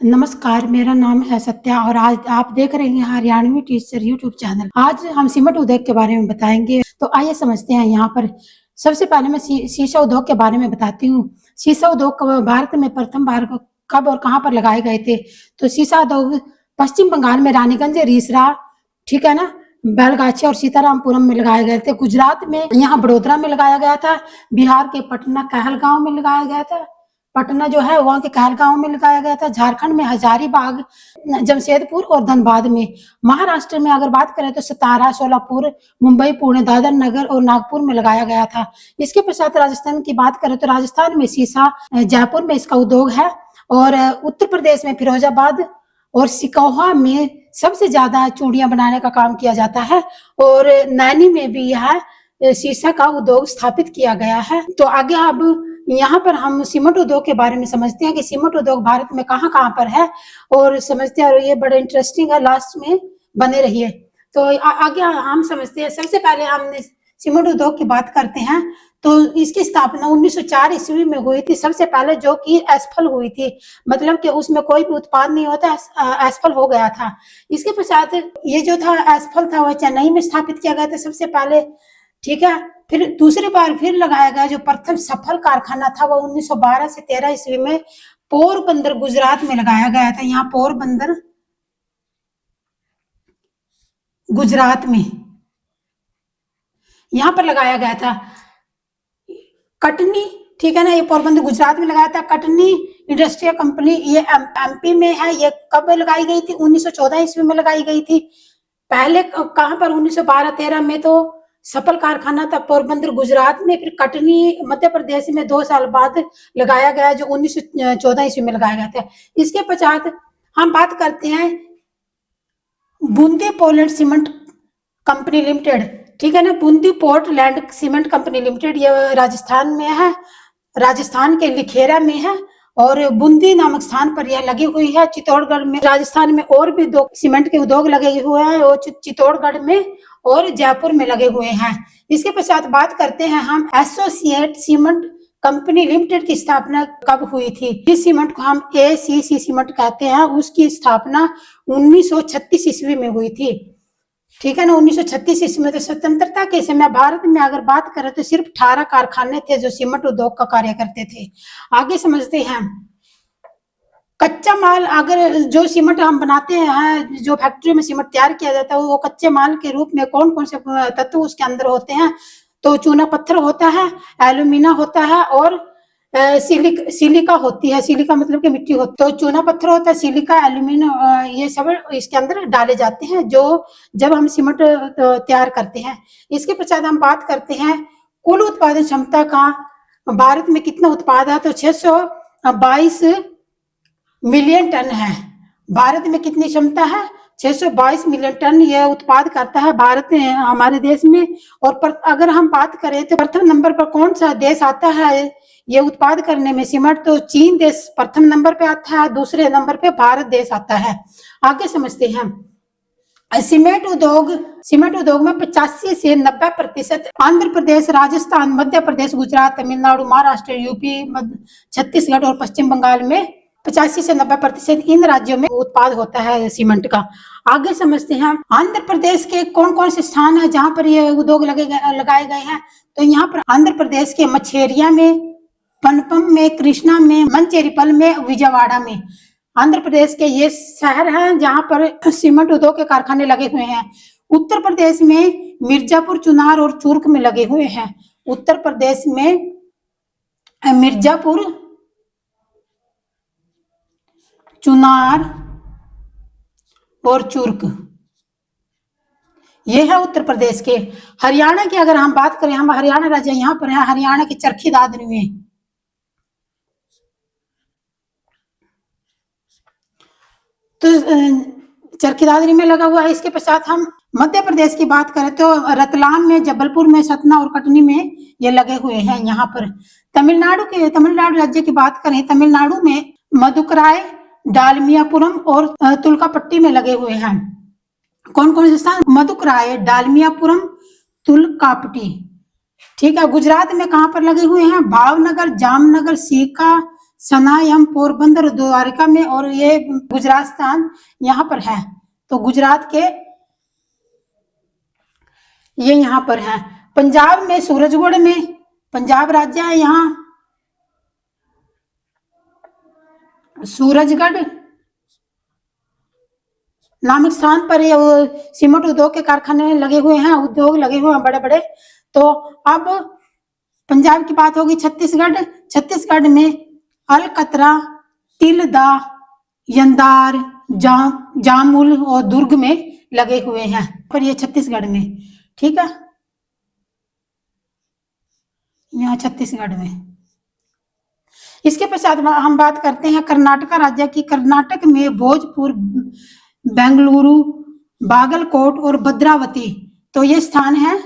नमस्कार, मेरा नाम है सत्या और आज आप देख रहे हैं हरियाणवी टीचर यूट्यूब चैनल। आज हम सीमेंट उद्योग के बारे में बताएंगे। तो आइए समझते हैं। यहाँ पर सबसे पहले मैं शीशा उद्योग के बारे में बताती हूँ। शीशा उद्योग भारत में प्रथम बार कब और कहाँ पर लगाए गए थे? तो शीशा उद्योग पश्चिम बंगाल में रानीगंज, रीसरा, ठीक है ना, बैलगाछी और सीतारामपुरम में लगाए गए थे। गुजरात में यहाँ बड़ोदरा में लगाया गया था। बिहार के पटना कहलगांव में लगाया गया था। पटना जो है वहाँ के कहलगांव में लगाया गया था। झारखंड में हजारीबाग, जमशेदपुर और धनबाद में। महाराष्ट्र में अगर बात करें तो सतारा, सोलापुर, मुंबई, पुणे, दादर नगर और नागपुर में लगाया गया था। इसके पश्चात राजस्थान की बात करें तो राजस्थान में सीसा, जयपुर में इसका उद्योग है और उत्तर प्रदेश में फिरोजाबाद और सिकोहा में सबसे ज्यादा चूड़ियां बनाने का काम किया जाता है और नैनी में भी यह शीशा का उद्योग स्थापित किया गया है। तो आगे अब यहाँ पर हम सीमेंट उद्योग के बारे में समझते हैं कि सीमेंट उद्योग भारत में कहाँ कहाँ पर है और समझते हैं। और ये बड़ा इंटरेस्टिंग है, लास्ट में बने रहिए। तो आगे हम समझते हैं। सबसे पहले हम सीमेंट उद्योग की बात करते हैं। तो इसकी स्थापना 1904 ईस्वी में हुई थी। सबसे पहले जो कि एस्फल हुई थी, मतलब कि उसमें कोई भी उत्पाद नहीं होता, एस्फल हो गया था। इसके पश्चात ये जो था एस्फल था वह चेन्नई में स्थापित किया गया था सबसे पहले, ठीक है। फिर दूसरी बार फिर लगाया गया। जो प्रथम सफल कारखाना था वो 1912 से 13 ईस्वी में पोरबंदर, गुजरात में लगाया गया था। यहाँ पोरबंदर, गुजरात में यहाँ पर लगाया गया था। कटनी, ठीक है ना, ये पोरबंदर गुजरात में लगाया था। कटनी इंडस्ट्रियल कंपनी ये एमपी में है। ये कब लगाई गई थी? 1914 ईस्वी में लगाई गई थी। पहले कहाँ पर? 1912-13 में तो सफल कारखाना था पोरबंदर, गुजरात में। फिर कटनी मध्य प्रदेश में 2 साल बाद लगाया गया, जो 1914 ईस्वी में लगाया गया था। इसके पश्चात हम बात करते हैं Bundi Portland cement company limited, ठीक है ना। Bundi Portland cement company limited ये राजस्थान में है, राजस्थान के लिखेरा में है और बूंदी नामक स्थान पर यह लगी हुई है। चित्तौड़गढ़ में, राजस्थान में और भी 2 सीमेंट के उद्योग लगे हुए हैं और चित्तौड़गढ़ में और जयपुर में लगे हुए हैं। इसके पश्चात बात करते हैं हम एसोसिएट सीमेंट कंपनी लिमिटेड की स्थापना कब हुई थी? इस सीमेंट को हम एसीसी सीमेंट कहते हैं। उसकी स्थापना 1936 ईस्वी में हुई थी, ठीक है ना। 1936 ईस्वी में। तो स्वतंत्रता के समय भारत में अगर बात करें तो सिर्फ 18 कारखाने थे जो सीमेंट उद्योग का कार्य करते थे। आगे समझते हैं। कच्चा माल, अगर जो सीमेंट हम बनाते हैं, जो फैक्ट्री में सीमेंट तैयार किया जाता है, वो कच्चे माल के रूप में कौन कौन से तत्व उसके अंदर होते हैं? तो चूना पत्थर होता है, एल्यूमिना होता है और सिलिका होती है। सिलिका मतलब कि मिट्टी होती है। तो चूना पत्थर होता है, सिलिका, एल्यूमिना, ये सब इसके अंदर डाले जाते हैं जो जब हम सीमेंट तैयार करते हैं। इसके पश्चात हम बात करते हैं कुल उत्पादन क्षमता का। भारत में कितना उत्पाद है? तो 622 मिलियन टन है। भारत में कितनी क्षमता है? 622 मिलियन टन यह उत्पाद करता है भारत हमारे देश में। और अगर हम बात करें तो प्रथम नंबर पर कौन सा देश आता है ये उत्पाद करने में सीमेंट? तो चीन देश प्रथम नंबर पे आता है, दूसरे नंबर पे भारत देश आता है। आगे समझते हैं। सीमेंट उद्योग में 85 से 90% आंध्र प्रदेश, राजस्थान, मध्य प्रदेश, गुजरात, तमिलनाडु, महाराष्ट्र, यूपी, छत्तीसगढ़ और पश्चिम बंगाल में 85 से 90% इन राज्यों में उत्पाद होता है सीमेंट का। आगे समझते हैं। आंध्र प्रदेश के कौन कौन से स्थान है जहां पर ये उद्योग लगाए गए हैं? तो यहाँ पर आंध्र प्रदेश के मछेरिया में, पनपम में, कृष्णा में, मंचेरिपल में, विजयवाड़ा में। आंध्र प्रदेश के ये शहर हैं जहां पर सीमेंट उद्योग के कारखाने लगे हुए हैं। उत्तर प्रदेश में मिर्जापुर, चुनार और चूर्क में लगे हुए हैं। उत्तर प्रदेश में मिर्जापुर, चुनार और चूर्क, ये है उत्तर प्रदेश के। हरियाणा की अगर हम बात करें, हम हरियाणा राज्य यहाँ पर है, हरियाणा की चरखी दादरी में। तो चरखी दादरी में लगा हुआ है। इसके पश्चात हम मध्य प्रदेश की बात करें तो रतलाम में, जबलपुर में, सतना और कटनी में ये लगे हुए हैं यहाँ पर। तमिलनाडु राज्य की बात करें, तमिलनाडु में मदुकराई, डालमियापुरम और तुलकापट्टी में लगे हुए हैं। कौन कौन से स्थान? मदुकराई, डालमियापुरम, तुलकापट्टी, ठीक है। गुजरात में कहाँ पर लगे हुए हैं? भावनगर, जामनगर, सीका, सनायम, पोरबंदर, द्वारका में, और ये गुजरात यहाँ पर है। तो गुजरात के ये यहाँ पर है। पंजाब में सूरजगढ़ में, पंजाब राज्य है यहाँ, सूरजगढ़ नामक स्थान पर ये सीमेंट उद्योग के कारखाने लगे हुए हैं, उद्योग लगे हुए हैं बड़े बड़े। तो अब पंजाब की बात होगी। छत्तीसगढ़, छत्तीसगढ़ में अलकतरा, तिलदा, यंदार, जामुल और दुर्ग में लगे हुए हैं, पर ये छत्तीसगढ़ में, ठीक है, यहाँ छत्तीसगढ़ में। इसके पश्चात हम बात करते हैं कर्नाटक राज्य की। कर्नाटक में भोजपुर, बेंगलुरु, बागलकोट और भद्रावती, तो ये स्थान है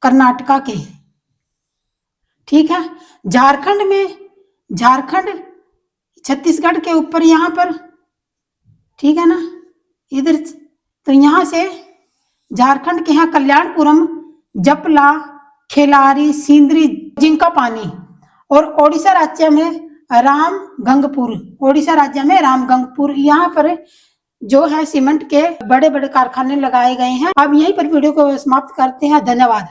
कर्नाटका के, ठीक है। झारखंड में, झारखंड छत्तीसगढ़ के ऊपर यहाँ पर, ठीक है ना, इधर। तो यहाँ से झारखंड के यहाँ कल्याणपुरम, जपला, खेलारी, सिंदरी, जिंका पानी। और ओडिशा राज्य में रामगंगपुर, ओडिशा राज्य में रामगंगपुर, यहाँ पर जो है सीमेंट के बड़े बड़े कारखाने लगाए गए हैं। अब यहीं पर वीडियो को समाप्त करते हैं। धन्यवाद।